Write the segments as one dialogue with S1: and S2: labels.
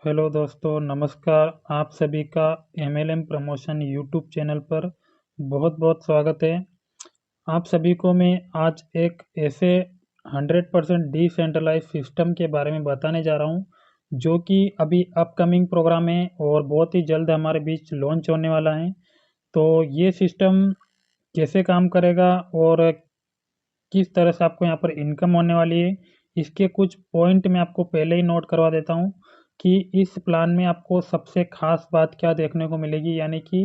S1: Hello दोस्तों, नमस्कार। आप सभी का एमएलएम प्रमोशन यूट्यूब चैनल पर बहुत बहुत स्वागत है। आप सभी को मैं आज एक ऐसे 100% डिसेंट्रलाइज सिस्टम के बारे में बताने जा रहा हूं, जो कि अभी अपकमिंग प्रोग्राम है और बहुत ही जल्द हमारे बीच लॉन्च होने वाला है। तो ये सिस्टम कैसे काम करेगा और किस तरह से आपको यहाँ पर इनकम होने वाली है, इसके कुछ पॉइंट मैं आपको पहले ही नोट करवा देता हूँ कि इस प्लान में आपको सबसे खास बात क्या देखने को मिलेगी। यानी कि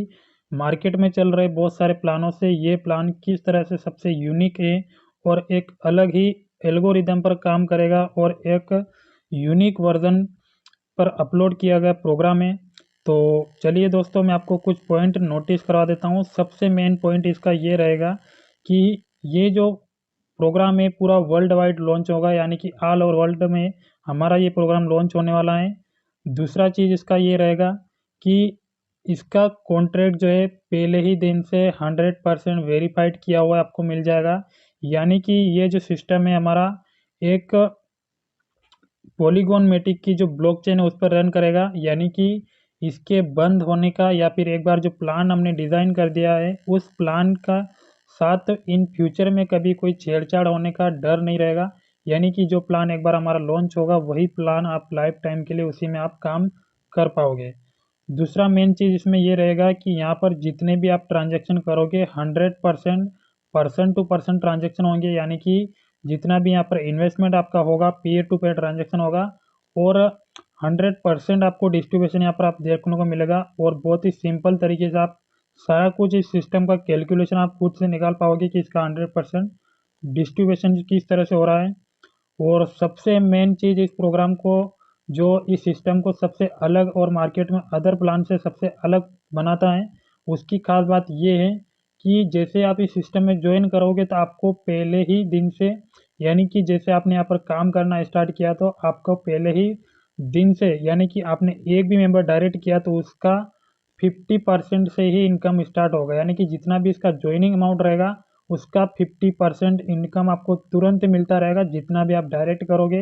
S1: मार्केट में चल रहे बहुत सारे प्लानों से ये प्लान किस तरह से सबसे यूनिक है और एक अलग ही एल्गोरिदम पर काम करेगा और एक यूनिक वर्जन पर अपलोड किया गया प्रोग्राम है। तो चलिए दोस्तों, मैं आपको कुछ पॉइंट नोटिस करवा देता हूँ। सबसे मेन पॉइंट इसका ये रहेगा कि ये जो प्रोग्राम है पूरा वर्ल्ड वाइड लॉन्च होगा, यानी कि ऑल ओवर वर्ल्ड में हमारा ये प्रोग्राम लॉन्च होने वाला है। दूसरा चीज़ इसका ये रहेगा कि इसका कॉन्ट्रैक्ट जो है पहले ही दिन से 100% वेरीफाइड किया हुआ आपको मिल जाएगा। यानी कि ये जो सिस्टम है हमारा एक पॉलीगॉन मेटिक की जो ब्लॉकचेन है उस पर रन करेगा। यानी कि इसके बंद होने का या फिर एक बार जो प्लान हमने डिज़ाइन कर दिया है उस प्लान का साथ इन फ्यूचर में कभी कोई छेड़छाड़ होने का डर नहीं रहेगा। यानी कि जो प्लान एक बार हमारा लॉन्च होगा वही प्लान आप लाइफ टाइम के लिए उसी में आप काम कर पाओगे। दूसरा मेन चीज़ इसमें ये रहेगा कि यहाँ पर जितने भी आप ट्रांजेक्शन करोगे 100% पर्सन टू पर्सन ट्रांजेक्शन होंगे। यानी कि जितना भी यहाँ पर इन्वेस्टमेंट आपका होगा पीयर टू पेयर ट्रांजेक्शन होगा और 100% आपको डिस्ट्रीब्यूशन यहाँ पर आप देखने को मिलेगा। और बहुत ही सिंपल तरीके से आप सारा कुछ इस सिस्टम का कैलकुलेशन आप खुद से निकाल पाओगे कि इसका 100% डिस्ट्रीब्यूशन किस तरह से हो रहा है। और सबसे मेन चीज़ इस प्रोग्राम को, जो इस सिस्टम को सबसे अलग और मार्केट में अदर प्लान से सबसे अलग बनाता है, उसकी खास बात ये है कि जैसे आप इस सिस्टम में ज्वाइन करोगे तो आपको पहले ही दिन से, यानी कि जैसे आपने यहाँ पर काम करना स्टार्ट किया तो आपको पहले ही दिन से, यानी कि आपने एक भी मेंबर डायरेक्ट किया तो उसका 50% से ही इनकम स्टार्ट होगा। यानी कि जितना भी इसका ज्वाइनिंग अमाउंट रहेगा उसका 50% इनकम आपको तुरंत मिलता रहेगा जितना भी आप डायरेक्ट करोगे।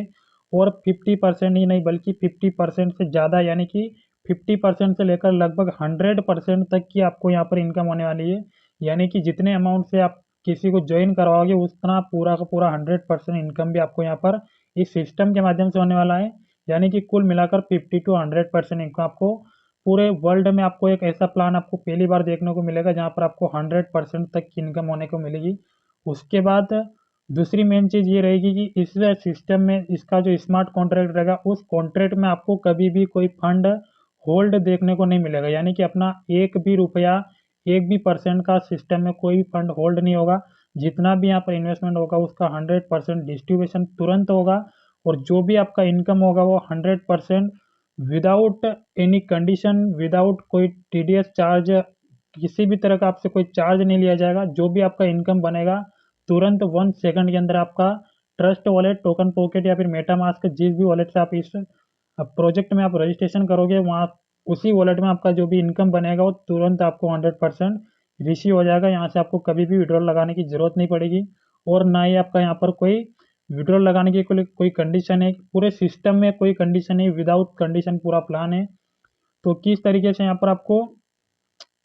S1: और 50% ही नहीं बल्कि 50% से ज़्यादा, यानी कि 50% से लेकर लगभग 100% तक की आपको यहाँ पर इनकम होने वाली है। यानी कि जितने अमाउंट से आप किसी को ज्वाइन करवाओगे उतना पूरा का पूरा 100% इनकम भी आपको यहाँ पर इस सिस्टम के माध्यम से होने वाला है। यानी कि कुल मिलाकर 50 to 100% इनकम आपको पूरे वर्ल्ड में, आपको एक ऐसा प्लान आपको पहली बार देखने को मिलेगा जहाँ पर आपको 100% तक की इनकम होने को मिलेगी। उसके बाद दूसरी मेन चीज़ ये रहेगी कि इस सिस्टम में इसका जो स्मार्ट कॉन्ट्रैक्ट रहेगा उस कॉन्ट्रैक्ट में आपको कभी भी कोई फंड होल्ड देखने को नहीं मिलेगा। यानी कि अपना एक भी रुपया, एक भी परसेंट का सिस्टम में कोई भी फंड होल्ड नहीं होगा। जितना भी यहाँ पर इन्वेस्टमेंट होगा उसका 100% डिस्ट्रीब्यूशन तुरंत होगा। और जो भी आपका इनकम होगा वो 100% विदाउट एनी कंडीशन, विदाउट कोई टीडीएस चार्ज, किसी भी तरह का आपसे कोई चार्ज नहीं लिया जाएगा। जो भी आपका इनकम बनेगा तुरंत 1 सेकंड के अंदर आपका ट्रस्ट वॉलेट, टोकन पॉकेट या फिर मेटामास्क, जिस भी वॉलेट से आप इस प्रोजेक्ट में आप रजिस्ट्रेशन करोगे वहाँ उसी वॉलेट में आपका जो भी इनकम बनेगा वो तुरंत आपको 100% रिसीव हो जाएगा। यहाँ से आपको कभी भी विड्रॉल लगाने की ज़रूरत नहीं पड़ेगी और ना ही आपका यहाँ पर कोई विड्रॉल लगाने की कोई कंडीशन है। पूरे सिस्टम में कोई कंडीशन नहीं, विदाउट कंडीशन पूरा प्लान है। तो किस तरीके से यहाँ पर आपको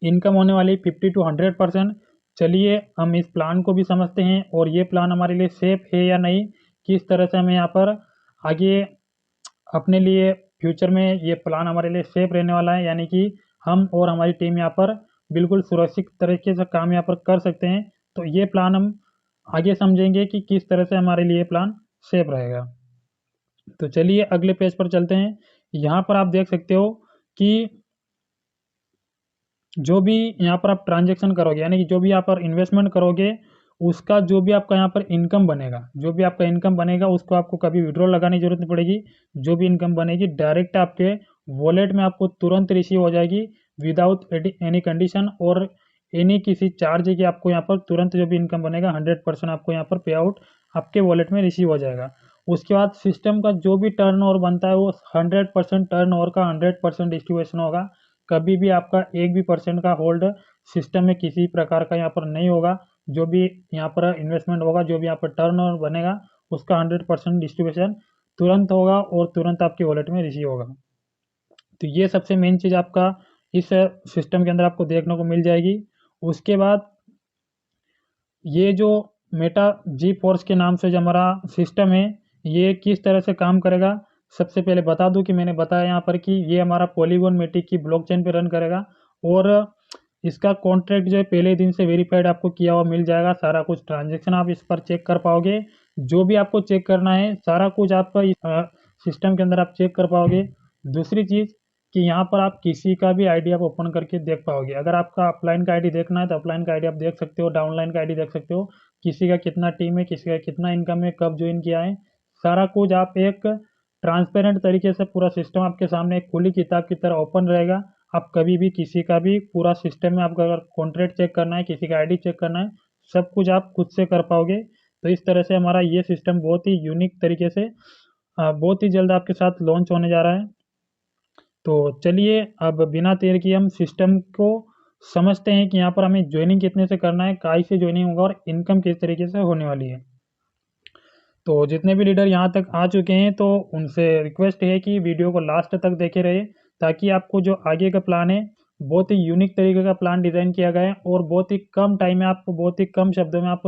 S1: इनकम होने वाली 50 to 100%। चलिए हम इस प्लान को भी समझते हैं और ये प्लान हमारे लिए सेफ है या नहीं, किस तरह से हमें यहाँ पर आगे अपने लिए फ्यूचर में ये प्लान हमारे लिए सेफ रहने वाला है। यानी कि हम और हमारी टीम यहाँ पर बिल्कुल सुरक्षित तरीके से काम यहाँ पर कर सकते हैं। तो ये प्लान हम आगे समझेंगे कि किस तरह से हमारे लिए प्लान सेफ रहेगा। तो चलिए अगले पेज पर चलते हैं। यहाँ पर आप देख सकते हो कि जो भी यहाँ पर आप ट्रांजेक्शन करोगे, यानी कि जो भी यहाँ पर इन्वेस्टमेंट करोगे उसका जो भी आपका यहाँ पर इनकम बनेगा, जो भी आपका इनकम बनेगा उसको आपको कभी विड्रॉल लगाने की जरूरत नहीं पड़ेगी। जो भी इनकम बनेगी डायरेक्ट आपके वॉलेट में आपको तुरंत रिसीव हो जाएगी विदाउट एनी कंडीशन और एनी किसी चार्ज की। आपको यहाँ पर तुरंत जो भी इनकम बनेगा 100% आपको यहाँ पर पे आउट आपके वॉलेट में रिसीव हो जाएगा। उसके बाद सिस्टम का जो भी टर्न ओवर बनता है वो 100% टर्न ओवर का 100% डिस्ट्रीब्यूशन होगा। कभी भी आपका एक भी परसेंट का होल्ड सिस्टम में किसी प्रकार का यहाँ पर नहीं होगा। जो भी यहाँ पर इन्वेस्टमेंट होगा, जो भी यहाँ पर टर्न ओवर बनेगा उसका 100% डिस्ट्रीब्यूशन तुरंत होगा और तुरंत आपके वॉलेट में रिसीव होगा। तो ये सबसे मेन चीज़ आपका इस सिस्टम के अंदर आपको देखने को मिल जाएगी। उसके बाद ये जो मेटा जी फोर्स के नाम से जो हमारा सिस्टम है, ये किस तरह से काम करेगा। सबसे पहले बता दूं कि मैंने बताया यहाँ पर कि ये हमारा पॉलीगॉन मेटिक की ब्लॉकचेन पे रन करेगा और इसका कॉन्ट्रैक्ट जो है पहले दिन से वेरीफाइड आपको किया हुआ मिल जाएगा। सारा कुछ ट्रांजेक्शन आप इस पर चेक कर पाओगे। जो भी आपको चेक करना है सारा कुछ आपका इस सिस्टम के अंदर आप चेक कर पाओगे। दूसरी चीज़ कि यहाँ पर आप किसी का भी आईडी आप ओपन करके देख पाओगे। अगर आपका अपलाइन का आईडी देखना है तो अपलाइन का आईडी आप देख सकते हो, डाउनलाइन का आईडी देख सकते हो, किसी का कितना टीम है, किसी का कितना इनकम है, कब ज्वाइन किया है, सारा कुछ आप एक ट्रांसपेरेंट तरीके से पूरा सिस्टम आपके सामने एक खुली किताब की तरह ओपन रहेगा। आप कभी भी किसी का भी पूरा सिस्टम में आपका अगर कॉन्ट्रैक्ट चेक करना है, किसी का आईडी चेक करना है, सब कुछ आप खुद से कर पाओगे। तो इस तरह से हमारा ये सिस्टम बहुत ही यूनिक तरीके से बहुत ही जल्द आपके साथ लॉन्च होने जा रहा है। तो चलिए अब बिना देर किए हम सिस्टम को समझते हैं कि यहाँ पर हमें ज्वाइनिंग कितने से करना है, काय से ज्वाइनिंग होगा और इनकम किस तरीके से होने वाली है। तो जितने भी लीडर यहाँ तक आ चुके हैं तो उनसे रिक्वेस्ट है कि वीडियो को लास्ट तक देखे रहे, ताकि आपको जो आगे का प्लान है बहुत ही यूनिक तरीके का प्लान डिज़ाइन किया गया है और बहुत ही कम टाइम में आप बहुत ही कम शब्दों में आप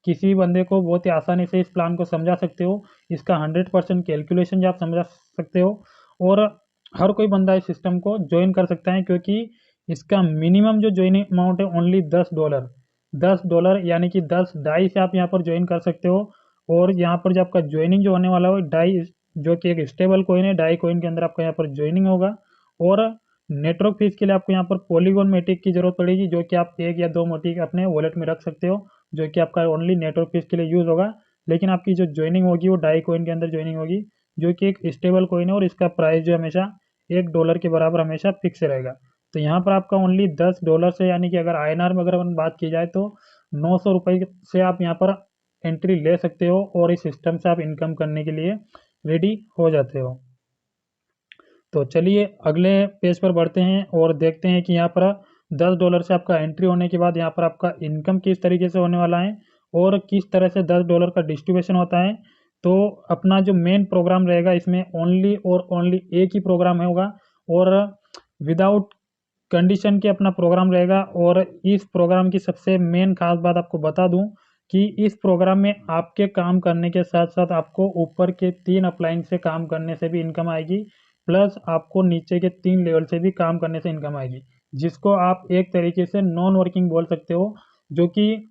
S1: किसी भी बंदे को बहुत ही आसानी से इस प्लान को समझा सकते हो। इसका 100% कैलकुलेशन जो आप समझा सकते हो और हर कोई बंदा इस सिस्टम को ज्वाइन कर सकता है, क्योंकि इसका मिनिमम जो ज्वाइनिंग अमाउंट है ओनली $10। $10 यानी कि 10 डाई से आप यहाँ पर ज्वाइन कर सकते हो। और यहाँ पर जो आपका ज्वाइनिंग जो होने वाला है डाई, जो कि एक स्टेबल कॉइन है, डाई कॉइन के अंदर आपका यहाँ पर ज्वाइनिंग होगा। और नेटवर्क फीस के लिए आपको यहाँ पर पॉलीगॉन मेटिक की जरूरत पड़ेगी, जो कि आप 1 या 2 मेटिक अपने वॉलेट में रख सकते हो, जो कि आपका ओनली नेटवर्क फीस के लिए यूज़ होगा। लेकिन आपकी जो ज्वाइनिंग होगी वो डाई कॉइन के अंदर ज्वाइनिंग होगी, जो कि एक स्टेबल कॉइन है और इसका प्राइस जो हमेशा $1 के बराबर हमेशा फिक्स रहेगा। तो यहाँ पर आपका ओनली $10 से, यानी कि अगर INR में अगर अपन बात की जाए तो 900 रुपये से आप यहाँ पर एंट्री ले सकते हो और इस सिस्टम से आप इनकम करने के लिए रेडी हो जाते हो। तो चलिए अगले पेज पर बढ़ते हैं और देखते हैं कि यहाँ पर $10 से आपका एंट्री होने के बाद यहाँ पर आपका इनकम किस तरीके से होने वाला है और किस तरह से $10 का डिस्ट्रीब्यूशन होता है। तो अपना जो मेन प्रोग्राम रहेगा इसमें ओनली और ओनली एक ही प्रोग्राम होगा और विदाउट कंडीशन के अपना प्रोग्राम रहेगा। और इस प्रोग्राम की सबसे मेन खास बात आपको बता दूं कि इस प्रोग्राम में आपके काम करने के साथ साथ आपको ऊपर के 3 अपलाइन से काम करने से भी इनकम आएगी, प्लस आपको नीचे के 3 लेवल से भी काम करने से इनकम आएगी, जिसको आप एक तरीके से नॉन वर्किंग बोल सकते हो। जो कि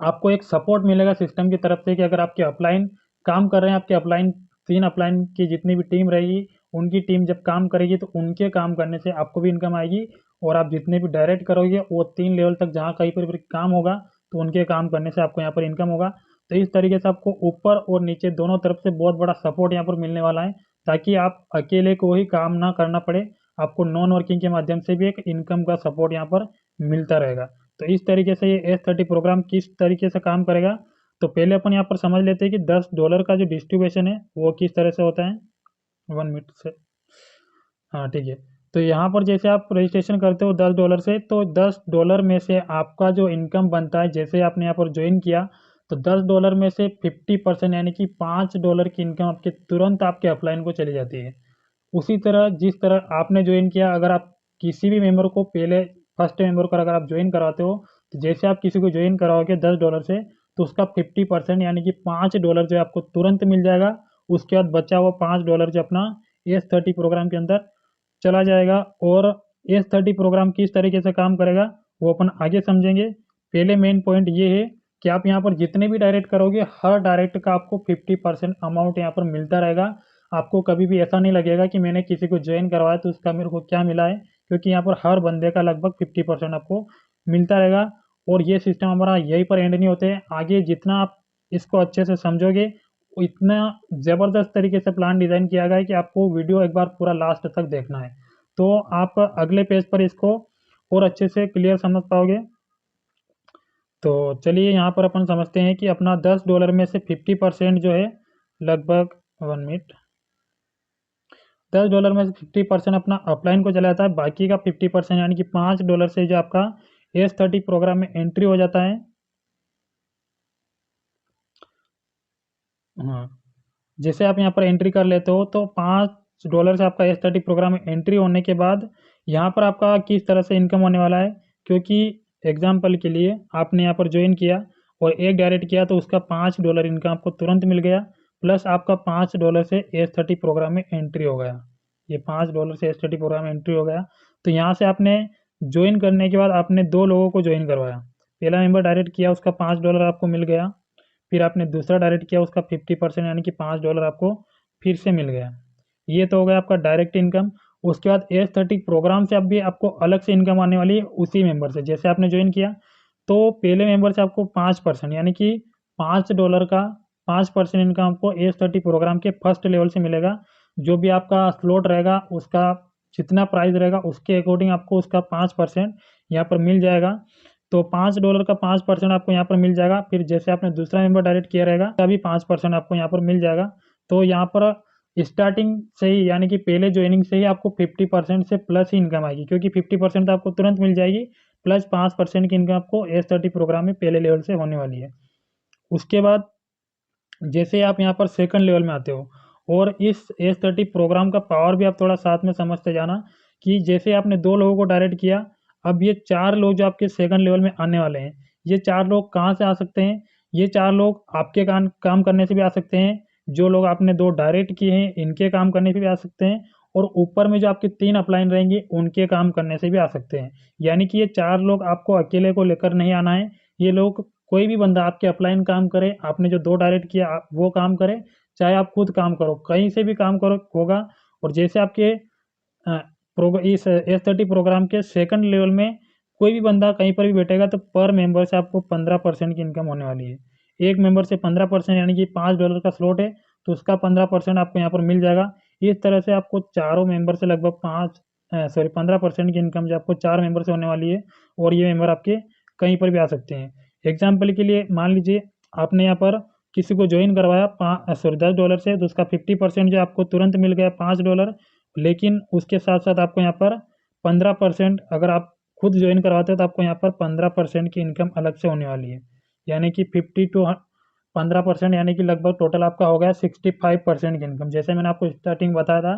S1: आपको एक सपोर्ट मिलेगा सिस्टम की तरफ से कि अगर आपके अपलाइन काम कर रहे हैं, आपके अपलाइन 3 अपलाइन की जितनी भी टीम रहेगी, उनकी टीम जब काम करेगी तो उनके काम करने से आपको भी इनकम आएगी। और आप जितने भी डायरेक्ट करोगे वो 3 लेवल तक जहाँ कहीं पर भी काम होगा तो उनके काम करने से आपको यहाँ पर इनकम होगा। तो इस तरीके से आपको ऊपर और नीचे दोनों तरफ से बहुत बड़ा सपोर्ट यहाँ पर मिलने वाला है, ताकि आप अकेले को ही काम ना करना पड़े, आपको नॉन वर्किंग के माध्यम से भी एक इनकम का सपोर्ट यहाँ पर मिलता रहेगा। तो इस तरीके से ये S30 प्रोग्राम किस तरीके से काम करेगा, तो पहले अपन यहाँ पर समझ लेते हैं कि $10 का जो डिस्ट्रीब्यूशन है वो किस तरह से होता है। 1 मिनट से, हाँ ठीक है। तो यहाँ पर जैसे आप रजिस्ट्रेशन करते हो $10 से, तो $10 में से आपका जो इनकम बनता है, जैसे आपने यहाँ पर ज्वाइन किया तो $10 में से 50% यानी कि $5 की इनकम आपके तुरंत आपके अपलाइन को चली जाती है। उसी तरह जिस तरह आपने ज्वाइन किया, अगर आप किसी भी मेंबर को पहले फर्स्ट मेंबर को अगर आप ज्वाइन कराते हो, तो जैसे आप किसी को ज्वाइन कराओगे $10 से, तो उसका 50% यानी कि $5 जो है आपको तुरंत मिल जाएगा। उसके बाद बचा हुआ $5 जो अपना S30 प्रोग्राम के अंदर चला जाएगा। और S30 प्रोग्राम किस तरीके से काम करेगा वो अपन आगे समझेंगे। पहले मेन पॉइंट ये है कि आप यहाँ पर जितने भी डायरेक्ट करोगे, हर डायरेक्ट का आपको 50% अमाउंट यहाँ पर मिलता रहेगा। आपको कभी भी ऐसा नहीं लगेगा कि मैंने किसी को ज्वाइन करवाया तो उसका मेरे को क्या मिला है, क्योंकि यहाँ पर हर बंदे का लगभग 50% आपको मिलता रहेगा। और ये सिस्टम हमारा यहीं पर एंड नहीं होते, आगे जितना आप इसको अच्छे से समझोगे इतना ज़बरदस्त तरीके से प्लान डिज़ाइन किया गया है कि आपको वीडियो एक बार पूरा लास्ट तक देखना है, तो आप अगले पेज पर इसको और अच्छे से क्लियर समझ पाओगे। तो चलिए यहाँ पर अपन समझते हैं कि अपना $10 में से 50% जो है लगभग 1 मिनट, $10 में से 50% अपना अपलाइन को चला जाता है, बाकी का 50% यानी कि $5 से जो आपका S30 प्रोग्राम में एंट्री हो जाता है। हाँ, जैसे आप यहाँ पर एंट्री कर लेते हो तो डॉलर से आपका S30 प्रोग्राम में एंट्री होने के बाद यहाँ पर आपका किस तरह से इनकम होने वाला है, क्योंकि एग्जाम्पल के लिए आपने यहाँ पर ज्वाइन किया और एक डायरेक्ट किया तो उसका $5 इनकम आपको तुरंत मिल गया, प्लस आपका $5 से S30 प्रोग्राम में एंट्री हो गया। ये $5 से S30 प्रोग्राम में एंट्री हो गया। तो यहाँ से आपने ज्वाइन करने के बाद आपने 2 लोगों को ज्वाइन करवाया। पहला मेंबर डायरेक्ट किया, उसका $5 आपको मिल गया। फिर आपने दूसरा डायरेक्ट किया, उसका 50% यानी कि $5 आपको फिर से मिल गया। ये तो हो गया आपका डायरेक्ट इनकम। उसके बाद S30 प्रोग्राम से अब भी आपको अलग से इनकम आने वाली है उसी मेंबर से। जैसे आपने ज्वाइन किया तो पहले मेंबर से आपको 5% यानी कि $5 का 5% इनकम आपको S30 प्रोग्राम के फर्स्ट लेवल से मिलेगा। जो भी आपका स्लॉट रहेगा उसका जितना प्राइस रहेगा उसके अकॉर्डिंग आपको उसका 5% यहाँ पर मिल जाएगा। तो $5 का 5% आपको यहाँ पर मिल जाएगा। फिर जैसे आपने दूसरा मेंबर डायरेक्ट किया रहेगा तभी 5% आपको यहाँ पर मिल जाएगा। तो यहाँ पर स्टार्टिंग से ही यानी कि पहले ज्वाइनिंग से ही आपको 50% से प्लस ही इनकम आएगी, क्योंकि 50% तो आपको तुरंत मिल जाएगी, प्लस 5% की इनकम आपको S30 प्रोग्राम में पहले लेवल से होने वाली है। उसके बाद जैसे आप यहाँ पर सेकंड लेवल में आते हो और इस S30 प्रोग्राम का पावर भी आप थोड़ा साथ में समझते जाना कि जैसे आपने 2 लोगों को डायरेक्ट किया, अब ये 4 लोग जो आपके सेकंड लेवल में आने वाले हैं, ये 4 लोग कहाँ से आ सकते हैं? ये 4 लोग आपके काम करने से भी आ सकते हैं। जो लोग आपने 2 डायरेक्ट किए हैं इनके काम करने से भी आ सकते हैं, और ऊपर में जो आपके 3 अपलाइन रहेंगे उनके काम करने से भी आ सकते हैं। यानी कि ये 4 लोग आपको अकेले को लेकर नहीं आना है। ये लोग कोई भी बंदा आपके अपलाइन काम करे, आपने जो 2 डायरेक्ट किया आप वो काम करे, चाहे आप खुद काम करो, कहीं से भी काम करो होगा। और जैसे आपके इस S30 प्रोग्राम के सेकंड लेवल में कोई भी बंदा कहीं पर भी बैठेगा तो पर मेंबर से आपको 15% की इनकम होने वाली है। एक मेंबर से 15% यानी कि $5 का स्लॉट है तो उसका 15% आपको यहाँ पर मिल जाएगा। इस तरह से आपको चारों मेंबर से लगभग 15% की इनकम जो आपको 4 मेंबर से होने वाली है, और ये मेंबर आपके कहीं पर भी आ सकते हैं। एग्जाम्पल के लिए मान लीजिए आपने यहाँ पर किसी को ज्वाइन करवाया $10 से, तो उसका 50% जो आपको तुरंत मिल गया $5, लेकिन उसके साथ साथ आपको यहाँ पर 15% अगर आप खुद ज्वाइन करवाते हो तो आपको यहाँ पर 15% की इनकम अलग से होने वाली है। यानी कि 50 टू 15% यानी कि लगभग टोटल आपका हो गया 65% की इनकम। जैसे मैंने आपको स्टार्टिंग बताया था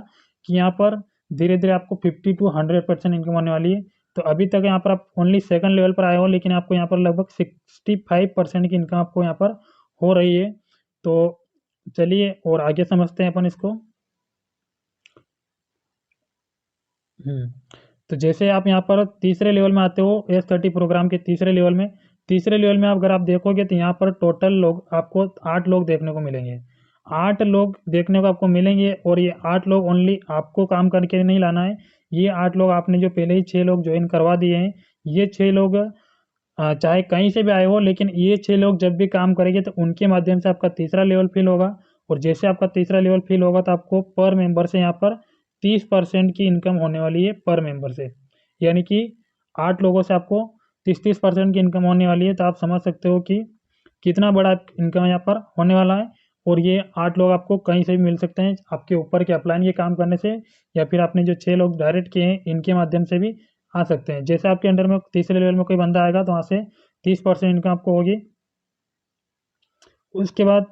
S1: कि यहाँ पर धीरे धीरे आपको 50 टू 100% इनकम होने वाली है। तो अभी तक यहाँ पर आप ओनली सेकंड लेवल पर आए हो, लेकिन आपको यहाँ पर लगभग 65% की इनकम आपको यहाँ पर हो रही है। तो चलिए और आगे समझते हैं अपन इसको। तो जैसे आप यहाँ पर तीसरे लेवल में आते हो S30 प्रोग्राम के तीसरे लेवल में अगर आप देखोगे तो यहाँ पर टोटल लोग आपको 8 लोग देखने को मिलेंगे। 8 लोग देखने को आपको मिलेंगे, और ये 8 लोग ओनली आपको काम करके नहीं लाना है। ये 8 लोग आपने जो पहले ही 6 लोग ज्वाइन करवा दिए हैं, ये 6 लोग चाहे कहीं से भी आए हो, लेकिन ये 6 लोग जब भी काम करेंगे तो उनके माध्यम से आपका तीसरा लेवल फिल होगा। और जैसे आपका तीसरा लेवल फिल होगा तो आपको पर मेंबर से यहाँ पर 30% की इनकम होने वाली है पर मेंबर से। यानी कि 8 लोगों से आपको 30% की इनकम होने वाली है। तो आप समझ सकते हो कि कितना बड़ा इनकम यहाँ पर होने वाला है। और ये 8 लोग आपको कहीं से भी मिल सकते हैं, आपके ऊपर के अपलाइन के काम करने से, या फिर आपने जो 6 लोग डायरेक्ट किए हैं इनके माध्यम से भी आ सकते हैं। जैसे आपके अंडर में तीसरे लेवल में कोई बंदा आएगा तो वहाँ से 30% इनकम आपको होगी। उसके बाद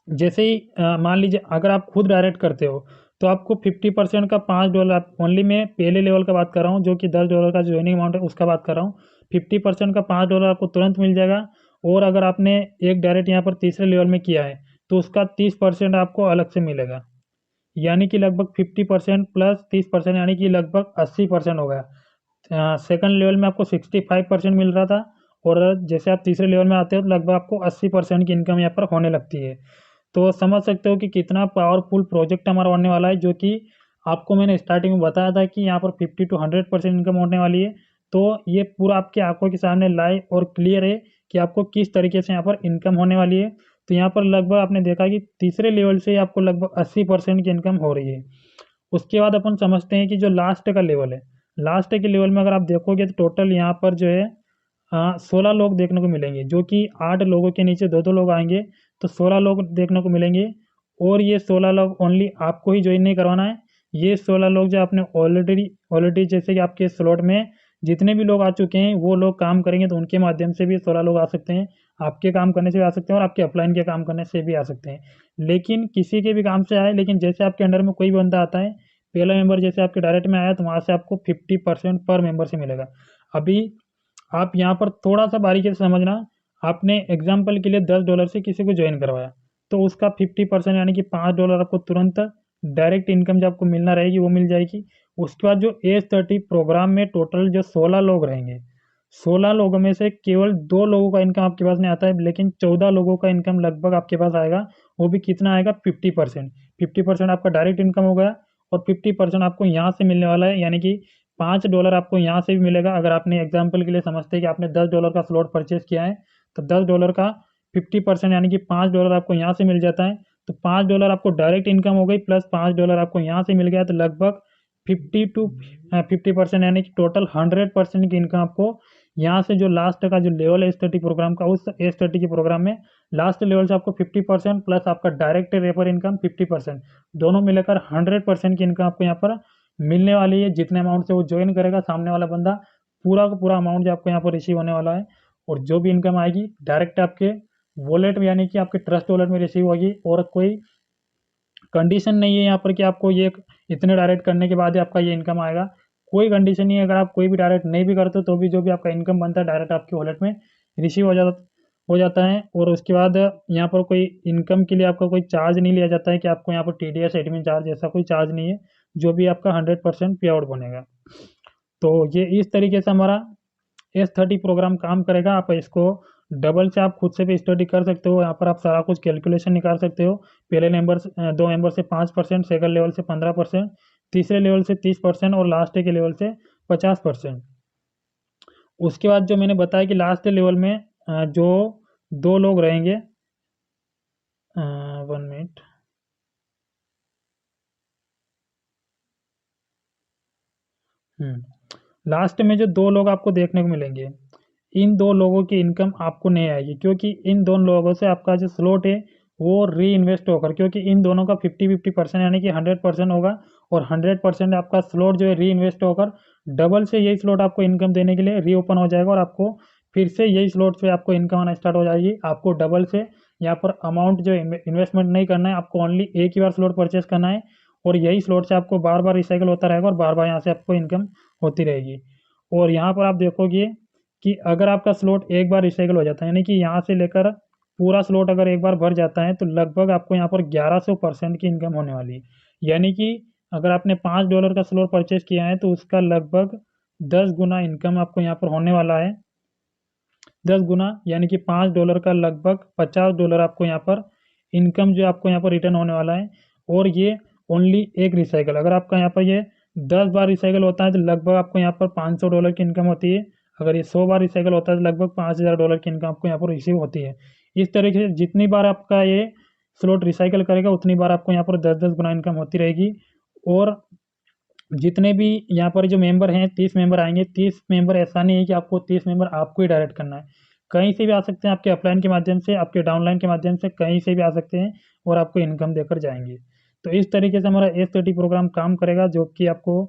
S1: जैसे ही मान लीजिए अगर आप खुद डायरेक्ट करते हो तो आपको 50% का $5 ओनली, मैं पहले लेवल का बात कर रहा हूँ जो कि $10 का ज्वाइनिंग अमाउंट है उसका बात कर रहा हूँ। 50% का $5 आपको तुरंत मिल जाएगा। और अगर आपने एक डायरेक्ट यहाँ पर तीसरे लेवल में किया है तो उसका 30% आपको अलग से मिलेगा। यानी कि लगभग 50% प्लस 30% यानी कि लगभग 80% हो गया। सेकंड लेवल में आपको 65% मिल रहा था, और जैसे आप तीसरे लेवल में आते हो तो लगभग आपको 80% की इनकम यहाँ पर होने लगती है। तो समझ सकते हो कि कितना पावरफुल प्रोजेक्ट हमारा होने वाला है, जो कि आपको मैंने स्टार्टिंग में बताया था कि यहाँ पर 50 टू 100% इनकम होने वाली है। तो ये पूरा आपकी आंखों के सामने लाइव और क्लियर है कि आपको किस तरीके से यहाँ पर इनकम होने वाली है। तो यहाँ पर लगभग आपने देखा कि तीसरे लेवल से आपको लगभग 80% की इनकम हो रही है। उसके बाद अपन समझते हैं कि जो लास्ट का लेवल है, लास्ट के लेवल में अगर आप देखोगे तो टोटल यहाँ पर जो है 16 लोग देखने को मिलेंगे, जो कि 8 लोगों के नीचे 2-2 लोग आएंगे, तो 16 लोग देखने को मिलेंगे। और ये 16 लोग ओनली आपको ही ज्वाइन नहीं करवाना है। ये 16 लोग जो आपने ऑलरेडी जैसे कि आपके स्लॉट में जितने भी लोग आ चुके हैं वो लोग काम करेंगे तो उनके माध्यम से भी 16 लोग आ सकते हैं। आपके काम करने से भी आ सकते हैं और आपके अपलाइन के काम करने से भी आ सकते हैं, लेकिन किसी के भी काम से आए, लेकिन जैसे आपके अंडर में कोई भी बंदा आता है, पहला मेंबर जैसे आपके डायरेक्ट में आया तो वहाँ से आपको 50% पर मेंबर से मिलेगा। अभी आप यहाँ पर थोड़ा सा बारीकी से समझना, आपने एग्जाम्पल के लिए $10 से किसी को ज्वाइन करवाया, तो उसका 50% यानी कि $5 आपको तुरंत डायरेक्ट इनकम जो आपको मिलना रहेगी वो मिल जाएगी। उसके बाद जो एज 30 प्रोग्राम में टोटल जो 16 लोग रहेंगे, 16 लोगों में से केवल 2 लोगों का इनकम आपके पास नहीं आता है, लेकिन 14 लोगों का इनकम लगभग आपके पास आएगा। वो भी कितना आएगा? 50%। 50% आपका डायरेक्ट इनकम हो गया और 50% आपको यहाँ से मिलने वाला है, यानी कि $5 आपको यहाँ से भी मिलेगा। अगर आपने एग्जाम्पल के लिए समझते हैं कि आपने $10 का स्लॉट परचेज किया है, तो $10 का 50% यानी कि $5 आपको यहाँ से मिल जाता है। तो $5 आपको डायरेक्ट इनकम हो गई, प्लस $5 आपको यहाँ से मिल गया, तो लगभग 50% यानी कि टोटल 100% की इनकम आपको यहाँ से जो लास्ट का जो लेवल है एस 30 प्रोग्राम का, उस एस 30 के प्रोग्राम में लास्ट लेवल से आपको 50% प्लस आपका डायरेक्ट रेफर इनकम 50%, दोनों मिलकर 100% की इनकम आपको यहाँ पर मिलने वाली है। जितने अमाउंट से वो ज्वाइन करेगा सामने वाला बंदा, पूरा का पूरा अमाउंट जो आपको यहाँ पर रिसीव होने वाला है, और जो भी इनकम आएगी डायरेक्ट आपके वॉलेट में यानी कि आपके ट्रस्ट वॉलेट में रिसीव होगी। और कोई कंडीशन नहीं है यहाँ पर कि आपको ये इतने डायरेक्ट करने के बाद ही आपका ये इनकम आएगा। कोई कंडीशन नहीं है, अगर आप कोई भी डायरेक्ट नहीं भी करते तो भी जो भी आपका इनकम बनता है डायरेक्ट आपके वॉलेट में रिसीव हो जाता है। और उसके बाद यहाँ पर कोई इनकम के लिए आपका कोई चार्ज नहीं लिया जाता है कि आपको यहाँ पर TDS एडमिन चार्ज ऐसा कोई चार्ज नहीं है, जो भी आपका 100% पे आउट बनेगा। तो ये इस तरीके से हमारा एस 30 प्रोग्राम काम करेगा। आप इसको डबल से आप खुद से भी स्टडी कर सकते हो, यहाँ पर आप सारा कुछ कैलकुलेशन निकाल सकते हो। पहले नंबर 2 नंबर से 5%, सेकंड लेवल से 15%, तीसरे लेवल से 30% और लास्ट के लेवल से 50%। उसके बाद जो मैंने बताया कि लास्ट लेवल में जो 2 लोग रहेंगे, 1 मिनट, लास्ट में जो 2 लोग आपको देखने को मिलेंगे, इन 2 लोगों की इनकम आपको नहीं आएगी, क्योंकि इन दोनों लोगों से आपका जो स्लॉट है वो री इन्वेस्ट होकर, क्योंकि इन दोनों का 50-50% यानी कि 100% होगा, और 100% आपका स्लॉट जो है री इन्वेस्ट होकर डबल से यही स्लॉट आपको इनकम देने के लिए री ओपन हो जाएगा, और आपको फिर से यही स्लॉट से आपको इनकम आना स्टार्ट हो जाएगी। आपको डबल से यहाँ पर अमाउंट जो इन्वेस्टमेंट नहीं करना है, आपको ओनली एक ही बार स्लॉट परचेस करना है, और यही स्लॉट से आपको बार बार रिसाइकल होता रहेगा और बार बार यहाँ से आपको इनकम होती रहेगी। और यहाँ पर आप देखोगे कि अगर आपका स्लॉट एक बार रिसाइकल हो जाता है, यानी कि यहाँ से लेकर पूरा स्लॉट अगर एक बार भर जाता है, तो लगभग आपको यहाँ पर 1100% की इनकम होने वाली है। यानी कि अगर आपने $5 का स्लॉट परचेज किया है तो उसका लगभग 10 गुना इनकम आपको यहाँ पर होने वाला है। 10 गुना यानी कि $5 का लगभग $50 आपको यहाँ पर इनकम जो आपको यहाँ पर रिटर्न होने वाला है। और ये ओनली एक रिसाइकल, अगर आपका यहाँ पर ये 10 बार रिसाइकल होता है तो लगभग आपको यहाँ पर $500 की इनकम होती है। अगर ये 100 बार रिसाइकल होता है तो लगभग $5000 की इनकम आपको यहाँ पर रिसीव होती है। इस तरीके से जितनी बार आपका ये स्लॉट रिसाइकल करेगा उतनी बार आपको यहाँ पर 10-10 गुना इनकम होती रहेगी। और जितने भी यहाँ पर जो मेंबर हैं 30 मेंबर आएंगे, 30 मेंबर ऐसा नहीं है कि आपको 30 मेंबर आपको ही डायरेक्ट करना है, कहीं से भी आ सकते हैं, आपके अपलाइन के माध्यम से, आपके डाउनलाइन के माध्यम से, कहीं से भी आ सकते हैं और आपको इनकम देकर जाएंगे। तो इस तरीके से हमारा एस 30 प्रोग्राम काम करेगा, जो कि आपको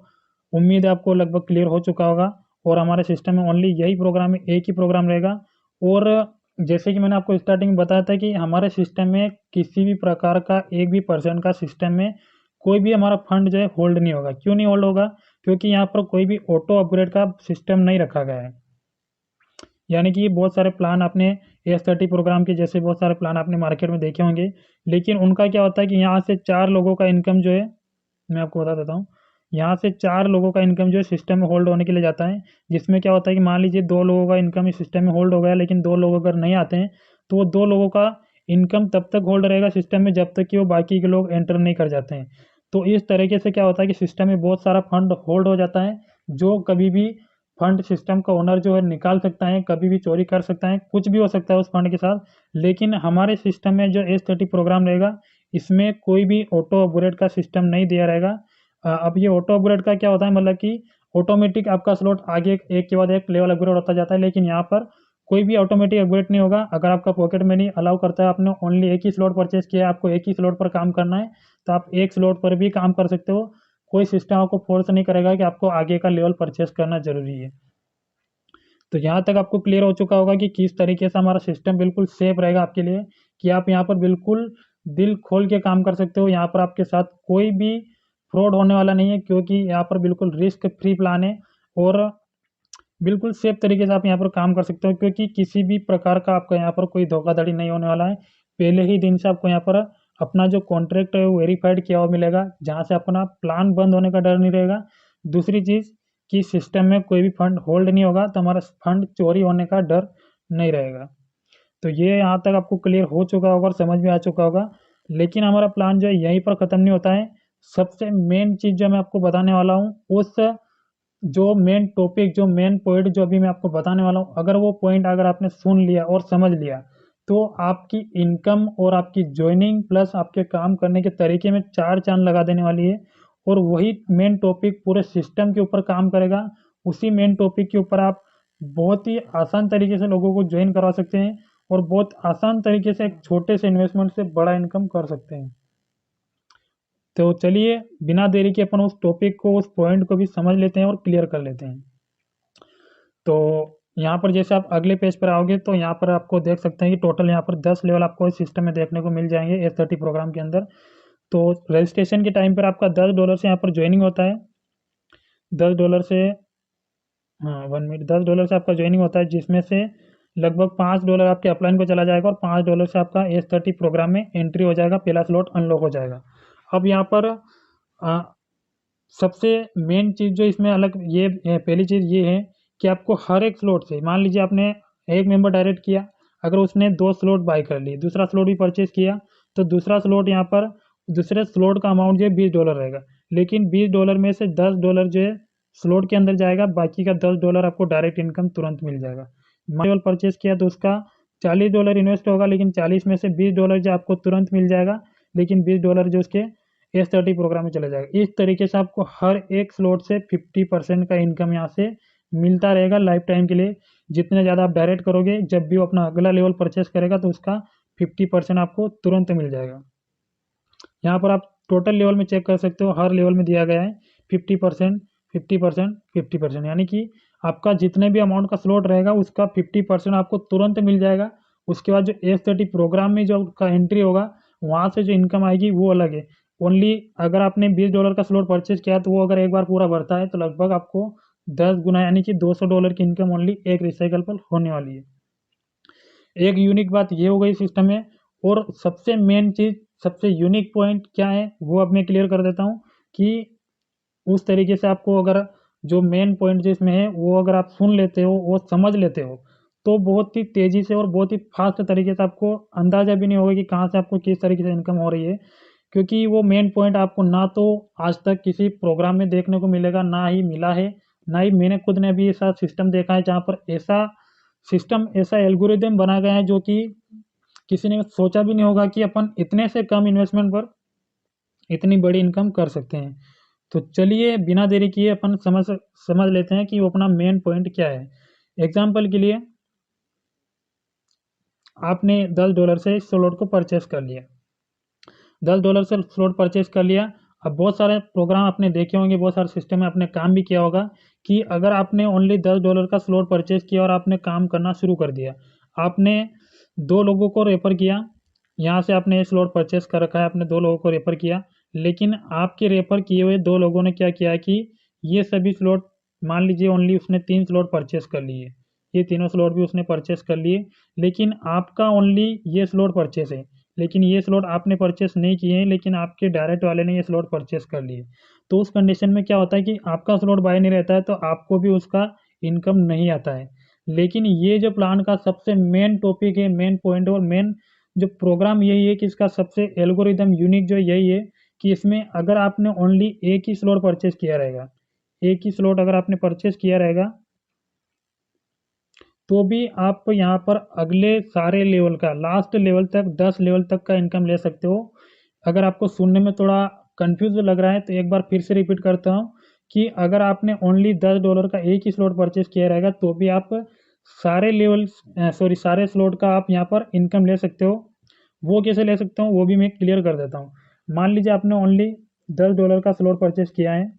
S1: उम्मीद है आपको लगभग क्लियर हो चुका होगा। और हमारे सिस्टम में ओनली यही प्रोग्राम है, एक ही प्रोग्राम रहेगा। और जैसे कि मैंने आपको स्टार्टिंग में बताया था कि हमारे सिस्टम में किसी भी प्रकार का एक भी परसेंट का सिस्टम में कोई भी हमारा फंड जो है होल्ड नहीं होगा। क्यों नहीं होल्ड होगा? क्योंकि यहाँ पर कोई भी ऑटो अपग्रेड का सिस्टम नहीं रखा गया है। यानी कि बहुत सारे प्लान आपने एस 30 प्रोग्राम के जैसे बहुत सारे प्लान आपने मार्केट में देखे होंगे, लेकिन उनका क्या होता है कि यहाँ से 4 लोगों का इनकम जो है, मैं आपको बता देता हूँ, यहाँ से 4 लोगों का इनकम जो है सिस्टम में होल्ड होने के लिए जाता है। जिसमें क्या होता है कि मान लीजिए 2 लोगों का इनकम इस सिस्टम में होल्ड हो गया, लेकिन 2 लोग अगर नहीं आते हैं तो वो 2 लोगों का इनकम तब तक होल्ड रहेगा सिस्टम में जब तक कि वो बाकी के लोग एंटर नहीं कर जाते हैं। तो इस तरीके से क्या होता है कि सिस्टम में बहुत सारा फंड होल्ड हो जाता है, जो कभी भी फंड सिस्टम का ओनर जो है निकाल सकता है, कभी भी चोरी कर सकता है, कुछ भी हो सकता है उस फंड के साथ। लेकिन हमारे सिस्टम में जो एस 30 प्रोग्राम रहेगा, इसमें कोई भी ऑटो अपग्रेड का सिस्टम नहीं दिया रहेगा। अब ये ऑटो अपग्रेड का क्या होता है, मतलब कि ऑटोमेटिक आपका स्लॉट आगे एक के बाद एक लेवल अपग्रेड होता जाता है, लेकिन यहाँ पर कोई भी ऑटोमेटिक अपग्रेड नहीं होगा। अगर आपका पॉकेट मनी अलाउ करता है, आपने ओनली एक ही स्लॉट परचेज किया है, आपको एक ही स्लॉट पर काम करना है, तो आप एक स्लॉट पर भी काम कर सकते हो। कोई सिस्टम आपको फोर्स नहीं करेगा कि आपको आगे का लेवल परचेस करना जरूरी है। तो यहाँ तक आपको क्लियर हो चुका होगा कि किस तरीके से हमारा सिस्टम बिल्कुल सेफ रहेगा आपके लिए, कि आप यहाँ पर बिल्कुल दिल खोल के काम कर सकते हो। यहाँ पर आपके साथ कोई भी फ्रॉड होने वाला नहीं है, क्योंकि यहाँ पर बिल्कुल रिस्क फ्री प्लान है और बिल्कुल सेफ तरीके से आप यहाँ पर काम कर सकते हो, क्योंकि किसी भी प्रकार का आपका यहाँ पर कोई धोखाधड़ी नहीं होने वाला है। पहले ही दिन से आपको यहाँ पर अपना जो कॉन्ट्रैक्ट है वो वेरीफाइड किया हुआ मिलेगा, जहाँ से अपना प्लान बंद होने का डर नहीं रहेगा। दूसरी चीज़ कि सिस्टम में कोई भी फंड होल्ड नहीं होगा, तो हमारा फंड चोरी होने का डर नहीं रहेगा। तो ये यहाँ तक आपको क्लियर हो चुका होगा और समझ में आ चुका होगा। लेकिन हमारा प्लान जो है यहीं पर ख़त्म नहीं होता है। सबसे मेन चीज़ जो मैं आपको बताने वाला हूँ, उस जो मेन टॉपिक, जो मेन पॉइंट जो अभी मैं आपको बताने वाला हूँ, अगर वो पॉइंट अगर आपने सुन लिया और समझ लिया, तो आपकी इनकम और आपकी जॉइनिंग प्लस आपके काम करने के तरीके में 4 चाँद लगा देने वाली है। और वही मेन टॉपिक पूरे सिस्टम के ऊपर काम करेगा। उसी मेन टॉपिक के ऊपर आप बहुत ही आसान तरीके से लोगों को ज्वाइन करवा सकते हैं और बहुत आसान तरीके से एक छोटे से इन्वेस्टमेंट से बड़ा इनकम कर सकते हैं। तो चलिए बिना देरी के अपन उस टॉपिक को, उस पॉइंट को भी समझ लेते हैं और क्लियर कर लेते हैं। तो यहाँ पर जैसे आप अगले पेज पर आओगे तो यहाँ पर आपको देख सकते हैं कि टोटल यहाँ पर 10 लेवल आपको इस सिस्टम में देखने को मिल जाएंगे S30 प्रोग्राम के अंदर। तो रजिस्ट्रेशन के टाइम पर आपका $10 से यहाँ पर ज्वाइनिंग होता है। $10 से, हाँ 1 मिनट, $10 से आपका ज्वाइनिंग होता है, जिसमें से लगभग $5 आपके अपलाइन को चला जाएगा और $5 से आपका S30 प्रोग्राम में एंट्री हो जाएगा, पहला स्लॉट अनलॉक हो जाएगा। अब यहाँ पर सबसे मेन चीज़ जो इसमें अलग, ये पहली चीज़ ये है कि आपको हर एक स्लॉट से, मान लीजिए आपने एक मेंबर डायरेक्ट किया, अगर उसने 2 स्लॉट बाय कर लिए, दूसरा स्लॉट भी परचेज किया, तो दूसरा स्लॉट यहाँ पर दूसरे स्लॉट का अमाउंट जो है $20 रहेगा। लेकिन $20 में से $10 जो है स्लॉट के अंदर जाएगा, बाकी का $10 आपको डायरेक्ट इनकम तुरंत मिल जाएगा। मान परचेज किया तो उसका $40 इन्वेस्ट होगा, लेकिन 40 में से $20 जो आपको तुरंत मिल जाएगा, लेकिन $20 जो उसके S30 प्रोग्राम में चला जाएगा। इस तरीके से आपको हर एक स्लॉट से 50% का इनकम यहाँ से मिलता रहेगा लाइफ टाइम के लिए। जितने ज़्यादा आप डायरेक्ट करोगे, जब भी वो अपना अगला लेवल परचेस करेगा तो उसका 50% आपको तुरंत मिल जाएगा। यहाँ पर आप टोटल लेवल में चेक कर सकते हो, हर लेवल में दिया गया है 50%, 50%, 50%, यानी कि आपका जितने भी अमाउंट का स्लॉट रहेगा उसका 50% आपको तुरंत मिल जाएगा। उसके बाद जो S30 प्रोग्राम में जो आपका एंट्री होगा, वहाँ से जो इनकम आएगी वो अलग है। ओनली अगर आपने $20 का स्लॉट परचेज किया, तो वो अगर एक बार पूरा भरता है तो लगभग आपको 10 गुना यानी कि $200 की इनकम ओनली एक रिसाइकल पर होने वाली है। एक यूनिक बात ये हो गई सिस्टम में। और सबसे मेन चीज़, सबसे यूनिक पॉइंट क्या है वो अब मैं क्लियर कर देता हूँ, कि उस तरीके से आपको अगर जो मेन पॉइंट जिसमें है वो अगर आप सुन लेते हो, वो समझ लेते हो, तो बहुत ही तेज़ी से और बहुत ही फास्ट तरीके से आपको अंदाज़ा भी नहीं होगा कि कहाँ से आपको किस तरीके से इनकम हो रही है। क्योंकि वो मेन पॉइंट आपको ना तो आज तक किसी प्रोग्राम में देखने को मिलेगा, ना ही मिला है, ना ही मैंने खुद ने भी ऐसा सिस्टम देखा है जहाँ पर ऐसा सिस्टम, ऐसा एल्गोरिदम बना गया है जो कि किसी ने सोचा भी नहीं होगा कि अपन इतने से कम इन्वेस्टमेंट पर इतनी बड़ी इनकम कर सकते हैं। तो चलिए बिना देरी किए अपन समझ लेते हैं कि वो अपना मेन पॉइंट क्या है। एग्जाम्पल के लिए आपने $10 से इस स्लॉट को परचेस कर लिया, $10 से स्लॉट परचेस कर लिया। अब बहुत सारे प्रोग्राम आपने देखे होंगे, बहुत सारे सिस्टम में आपने काम भी किया होगा, कि अगर आपने ओनली $10 का स्लॉट परचेस किया और आपने काम करना शुरू कर दिया, आपने 2 लोगों को रेफर किया, यहाँ से आपने स्लॉट परचेस कर रखा है, आपने 2 लोगों को रेफर किया, लेकिन आपके रेफर किए हुए 2 लोगों ने क्या किया कि ये सभी स्लॉट, मान लीजिए ओनली उसने 3 स्लॉट परचेस कर लिए, ये तीनों स्लॉट भी उसने परचेस कर लिए, लेकिन आपका ओनली ये स्लॉट परचेस है, लेकिन ये स्लॉट आपने परचेस नहीं किए हैं, लेकिन आपके डायरेक्ट वाले ने ये स्लॉट परचेस कर लिए। तो उस कंडीशन में क्या होता है कि आपका स्लॉट बाय नहीं रहता है, तो आपको भी उसका इनकम नहीं आता है। लेकिन ये जो प्लान का सबसे मेन टॉपिक है, मेन पॉइंट और मेन जो प्रोग्राम यही है कि इसका सबसे एल्गोरिदम यूनिक जो यही है कि इसमें अगर आपने ओनली एक ही स्लॉट परचेस किया रहेगा, एक ही स्लॉट अगर आपने परचेस किया रहेगा, तो भी आप यहाँ पर अगले सारे लेवल का, लास्ट लेवल तक, 10 लेवल तक का इनकम ले सकते हो। अगर आपको सुनने में थोड़ा कंफ्यूज लग रहा है तो एक बार फिर से रिपीट करता हूँ, कि अगर आपने ओनली $10 का एक ही स्लॉट परचेस किया रहेगा, तो भी आप सारे लेवल, सारे स्लॉट का आप यहाँ पर इनकम ले सकते हो। वो कैसे ले सकते हो वो भी मैं क्लियर कर देता हूँ। मान लीजिए आपने ओनली $10 का स्लॉट परचेस किया है,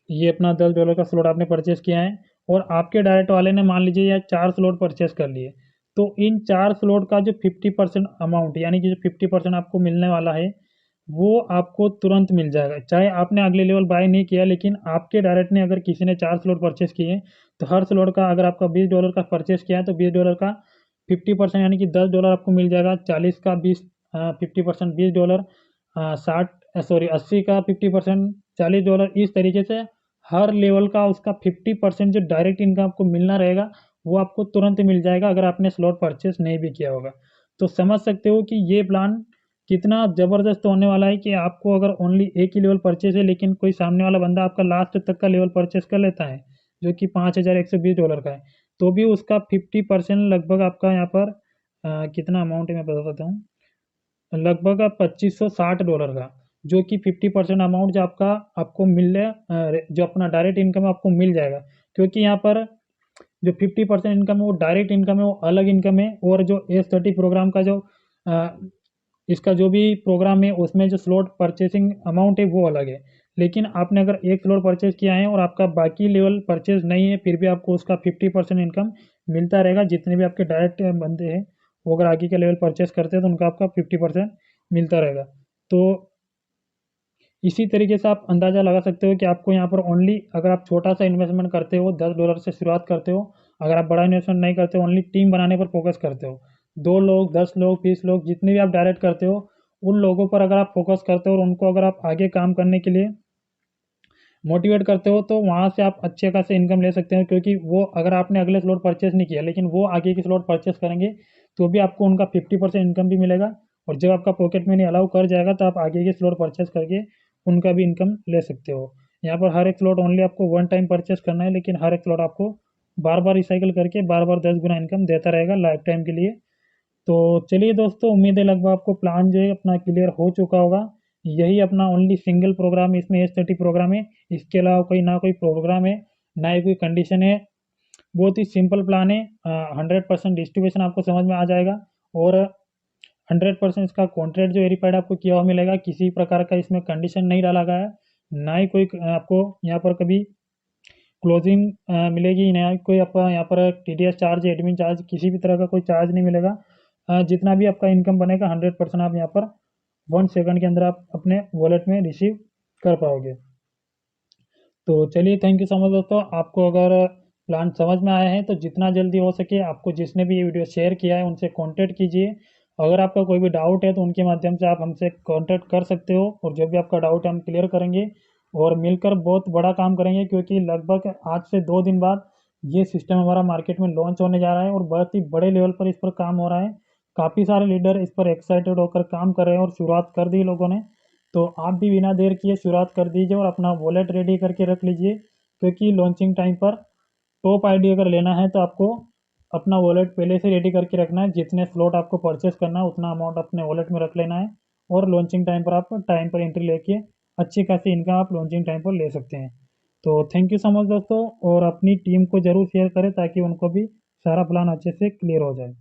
S1: ये अपना $10 का स्लॉट आपने परचेस किया है, और आपके डायरेक्ट वाले ने मान लीजिए या 4 स्लॉट परचेस कर लिए, तो इन 4 स्लॉट का जो 50% अमाउंट यानी कि जो 50% आपको मिलने वाला है वो आपको तुरंत मिल जाएगा। चाहे आपने अगले लेवल बाय नहीं किया, लेकिन आपके डायरेक्ट ने अगर किसी ने 4 स्लॉट परचेस किए तो हर स्लॉट का अगर आपका $20 का परचेस किया है तो $20 का 50% यानी कि $10 आपको मिल जाएगा। 40 का 50% $20, 80 का 50% $40। इस तरीके से हर लेवल का उसका 50% जो डायरेक्ट इनकम आपको मिलना रहेगा वो आपको तुरंत मिल जाएगा अगर आपने स्लॉट परचेस नहीं भी किया होगा। तो समझ सकते हो कि ये प्लान कितना ज़बरदस्त होने वाला है कि आपको अगर ओनली एक ही लेवल परचेस है, लेकिन कोई सामने वाला बंदा आपका लास्ट तक का लेवल परचेस कर लेता है जो कि $5120 का है, तो भी उसका 50% लगभग आपका यहाँ पर कितना अमाउंट है मैं बता देता हूँ, लगभग $2560 का, जो कि 50% अमाउंट जो आपको जो अपना डायरेक्ट इनकम आपको मिल जाएगा। क्योंकि यहाँ पर जो 50% इनकम है वो डायरेक्ट इनकम है, वो अलग इनकम है। और जो S30 प्रोग्राम का जो इसका जो भी प्रोग्राम है उसमें जो स्लॉट परचेसिंग अमाउंट है वो अलग है। लेकिन आपने अगर एक स्लॉट परचेज किया है और आपका बाकी लेवल परचेज नहीं है, फिर भी आपको उसका 50% इनकम मिलता रहेगा। जितने भी आपके डायरेक्ट बंदे हैं वो अगर आगे का लेवल परचेस करते हैं तो उनका आपका 50% मिलता रहेगा। तो इसी तरीके से आप अंदाज़ा लगा सकते हो कि आपको यहाँ पर ओनली अगर आप छोटा सा इन्वेस्टमेंट करते हो, $10 से शुरुआत करते हो, अगर आप बड़ा इन्वेस्टमेंट नहीं करते हो, ओनली टीम बनाने पर फोकस करते हो, 2 लोग, 10 लोग, 20 लोग, जितने भी आप डायरेक्ट करते हो उन लोगों पर अगर आप फोकस करते हो और उनको अगर आप आगे काम करने के लिए मोटिवेट करते हो तो वहाँ से आप अच्छे खासे इनकम ले सकते हो। क्योंकि वो अगर आपने अगले स्लॉट परचेस नहीं किया लेकिन वो आगे की स्लॉट परचेस करेंगे तो भी आपको उनका 50% इनकम भी मिलेगा। और जब आपका पॉकेट मनी अलाउ कर जाएगा तो आप आगे के स्लॉट परचेस करके उनका भी इनकम ले सकते हो। यहाँ पर हर एक स्लॉट ओनली आपको वन टाइम परचेस करना है, लेकिन हर एक स्लॉट आपको बार बार रिसाइकिल करके बार बार 10 गुना इनकम देता रहेगा लाइफ टाइम के लिए। तो चलिए दोस्तों, उम्मीद है लगभग आपको प्लान जो है अपना क्लियर हो चुका होगा। यही अपना ओनली सिंगल प्रोग्राम है, इसमें S30 प्रोग्राम है, इसके अलावा कोई ना कोई प्रोग्राम है ना ही कोई कंडीशन है। बहुत ही सिंपल प्लान है। 100% डिस्ट्रीब्यूशन आपको समझ में आ जाएगा और 100% इसका कॉन्ट्रैक्ट जो वेरीफाइड आपको किया हुआ मिलेगा। किसी प्रकार का इसमें कंडीशन नहीं डाला गया है, ना ही कोई आपको यहाँ पर कभी क्लोजिंग मिलेगी, ना ही कोई आपका यहाँ पर TDS चार्ज, एडमिन चार्ज, किसी भी तरह का कोई चार्ज नहीं मिलेगा। जितना भी आपका इनकम बनेगा 100% आप यहाँ पर 1 सेकंड के अंदर आप अपने वॉलेट में रिसीव कर पाओगे। तो चलिए, थैंक यू सो मच दोस्तों। आपको अगर प्लान समझ में आया है तो जितना जल्दी हो सके आपको जिसने भी ये वीडियो शेयर किया है उनसे कांटेक्ट कीजिए। अगर आपका कोई भी डाउट है तो उनके माध्यम से आप हमसे कांटेक्ट कर सकते हो और जो भी आपका डाउट है हम क्लियर करेंगे और मिलकर बहुत बड़ा काम करेंगे। क्योंकि लगभग आज से 2 दिन बाद ये सिस्टम हमारा मार्केट में लॉन्च होने जा रहा है और बहुत ही बड़े लेवल पर इस पर काम हो रहा है। काफ़ी सारे लीडर इस पर एक्साइटेड होकर काम कर रहे हैं और शुरुआत कर दी लोगों ने। तो आप भी बिना देर किए शुरुआत कर दीजिए और अपना वॉलेट रेडी करके रख लीजिए। क्योंकि लॉन्चिंग टाइम पर टॉप आईडी अगर लेना है तो आपको अपना वॉलेट पहले से रेडी करके रखना है। जितने स्लॉट आपको परचेस करना है उतना अमाउंट अपने वॉलेट में रख लेना है और लॉन्चिंग टाइम पर आप टाइम पर एंट्री लेके अच्छी खासी इनकम आप लॉन्चिंग टाइम पर ले सकते हैं। तो थैंक यू सो मच दोस्तों, और अपनी टीम को ज़रूर शेयर करें ताकि उनको भी सारा प्लान अच्छे से क्लियर हो जाए।